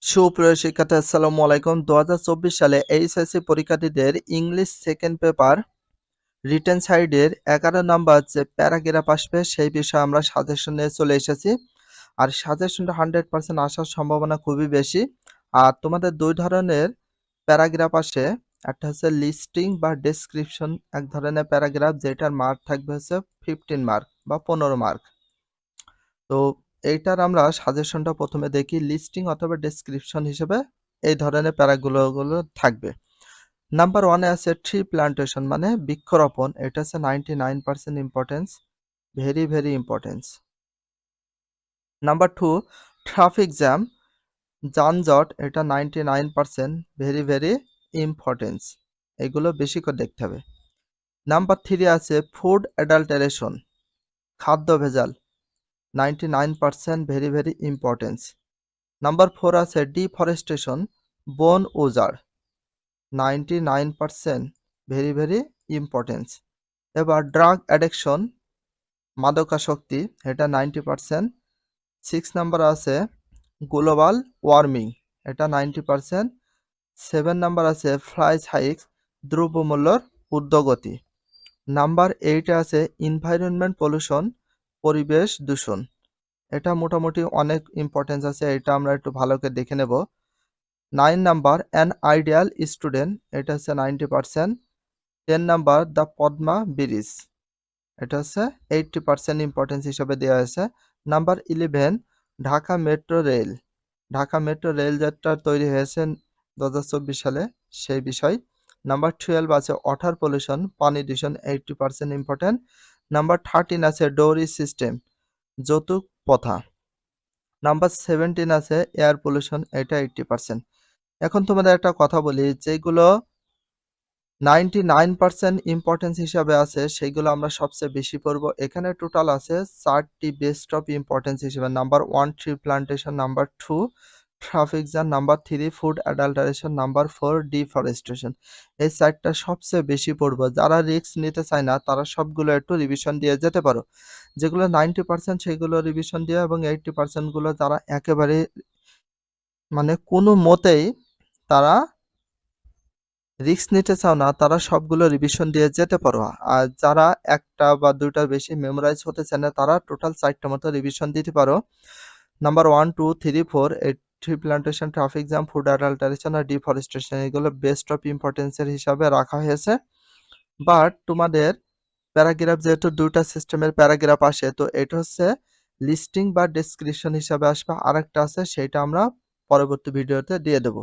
সুপ্রিয় শিক্ষার্থী আসসালামু আলাইকুম। ২০২৪ সালে এইচএসসি পরীক্ষার্থীদের ইংলিশ সেকেন্ড পেপার রিটেন সাইডের ১১ নাম্বার যে প্যারাগ্রাফ আসবে সেই বিষয়ে আমরা সাজেশন নিয়ে চলে এসেছি। আর সাজেশনটা 100% আসার সম্ভাবনা খুবই বেশি। আর তোমাদের ২ ধরনের প্যারাগ্রাফ আসে। একটা হচ্ছে লিস্টিং বা ডেসক্রিপশন এক ধরনের প্যারাগ্রাফ যেটার মার্ক থাকবে হচ্ছে 15 মার্ক বা 15 মার্ক। তো এইটার আমরা সাজেশনটা প্রথমে দেখি লিস্টিং অথবা ডেসক্রিপশন হিসেবে এই ধরনের প্যারাগুলো থাকবে। নাম্বার 1 এ আছে ট্রি প্লান্টেশন মানে বৃক্ষরোপণ। এটা হচ্ছে 99% importance, very importance. Number 2 traffic jam, যানজট। এটা 99% ভেরি ইম্পর্টেন্স। এগুলো বেশি করে দেখতে হবে। নাম্বার 3 আছে ফুড অ্যাডাল্টারেশন, খাদ্য ভেজাল। 99% ভেরি ইম্পর্টেন্স। নাম্বার 4 আছে ডিফরেস্টেশন, বন উজাড়। 99% ভেরি ইম্পর্টেন্স। এবার ড্রাগ অ্যাডিকশন, মাদকাসক্তি। এটা 90%। 6 নাম্বার আছে গ্লোবাল ওয়ার্মিং। এটা 90%। 7 নাম্বার আছে প্রাইস হাইকস, দ্রব্যমূল্যর ঊর্ধ্বগতি। নাম্বার 8 আছে এনভায়রনমেন্ট পলিউশন, পরিবেশ দূষণ। এটা মোটামুটি অনেক ইম্পর্টেন্স আছে, এটা আমরা একটু ভালো করে দেখে নেব। 9 নাম্বার অ্যান আইডিয়াল স্টুডেন্ট, এটা হচ্ছে 90%। 10 নাম্বার দ্য পদ্মা ব্রিজ, এটা হচ্ছে 80% ইম্পর্টেন্স হিসেবে দেওয়া হয়েছে। Number 11 Dhaka metro rail, Dhaka metro rail যেটা তৈরি হয়েছে 2024 সালে সেই বিষয়। নাম্বার 12 আছে ওয়াটার পলিউশন, পানি দূষণ, 80% ইম্পর্টেন্ট। নাম্বার 13 আছে ডোরি সিস্টেম, যৌতুক প্রথা। নাম্বার 17 আছে এয়ার পলিউশন, এটা 80%। এখন তোমাদের একটা কথা বলি, যেগুলো 99% ইম্পর্টেন্স হিসাবে আছে সেগুলো আমরা সবচেয়ে বেশি পড়ব। এখানে টোটাল আছে 4টি বেস্ট অফ ইম্পর্টেন্স হিসেবে। Number 1 tree plantation, number 2 traffic jam, number 3 food adulteration, number 4 deforestation. এই 4টা সবচেয়ে বেশি পড়ব। যারা রিস্ক নিতে চায় না তারা সবগুলো একটু রিভিশন দিয়ে যেতে পারো। যেগুলো 90% সেগুলো রিভিশন দিয়ে এবং 80% গুলো যারা একেবারে মানে কোনো মতেই তারা রিস্ক নিতে চাও না তারা সবগুলো রিভিশন দিয়ে যেতে পারো। আর যারা একটা বা দুইটার বেশি মেমোরাইজ হতে চায় না তারা টোটাল 4টা মতো রিভিশন দিতে পারো। নাম্বার 1 2 3 4 এই tree plantation, traffic jam, food adulteration আর ডিফরেস্টেশন এগুলো বেস্ট অফ ইম্পর্টেন্সের হিসাবে রাখা হয়েছে। বাট তোমাদের প্যারাগ্রাফ যেহেতু দুইটা সিস্টেমের প্যারাগ্রাফ আসে, তো এটা হচ্ছে লিস্টিং বা ডেসক্রিপশন হিসাবে আসবে। আরেকটা আছে সেটা আমরা পরবর্তী ভিডিওতে দিয়ে দেব।